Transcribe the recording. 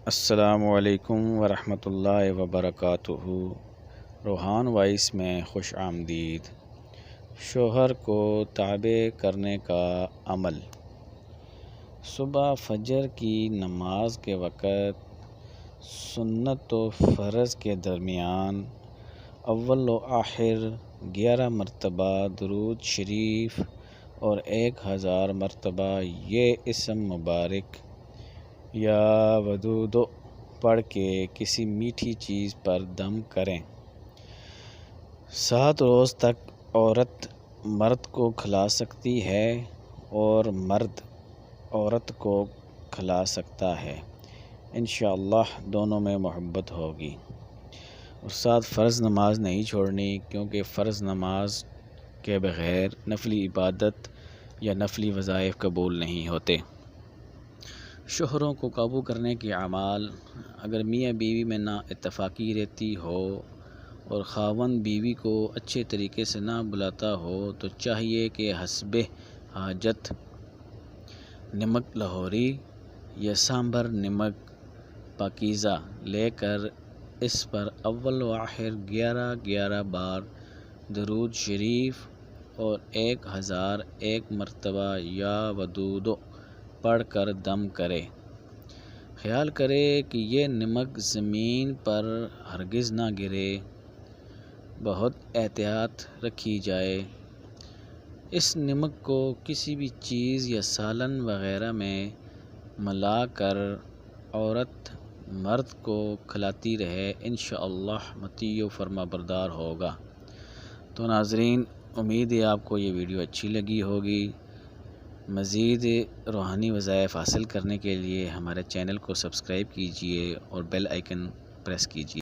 السلام علیکم ورحمۃ اللہ وبرکاتہ۔ روحان وائس میں خوش آمدید۔ شوہر کو تابع کرنے کا عمل۔ صبح فجر کی نماز کے وقت سنت و فرض کے درمیان اول و آخر 11 مرتبہ درود شریف اور 1000 مرتبہ یہ اسم مبارک یا ودود پڑھ کے کسی میٹھی چیز پر دم کریں۔ 7 روز تک عورت مرد کو کھلا سکتی ہے اور مرد عورت کو کھلا سکتا ہے، انشاءاللہ دونوں میں محبت ہوگی۔ اور ساتھ فرض نماز نہیں چھوڑنی، کیونکہ فرض نماز کے بغیر نفلی عبادت یا نفلی وظائف قبول نہیں ہوتے۔ شوہروں کو قابو کرنے کے اعمال۔ اگر میاں بیوی میں نا اتفاقی رہتی ہو اور خاوند بیوی کو اچھے طریقے سے نہ بلاتا ہو تو چاہیے کہ حسب حاجت نمک لاہوری یا سامبر نمک پاکیزہ لے کر اس پر اول و آخر 11 بار درود شریف اور 1001 مرتبہ یا ودود پڑھ کر دم کرے۔ خیال کرے کہ یہ نمک زمین پر ہرگز نہ گرے، بہت احتیاط رکھی جائے۔ اس نمک کو کسی بھی چیز یا سالن وغیرہ میں ملا کر عورت مرد کو کھلاتی رہے، انشاءاللہ مطیع و فرما بردار ہوگا۔ تو ناظرین، امید ہے آپ کو یہ ویڈیو اچھی لگی ہوگی۔ مزید روحانی وظائف حاصل کرنے کے لیے ہمارے چینل کو سبسکرائب کیجیے اور بیل آئیکن پریس کیجیے۔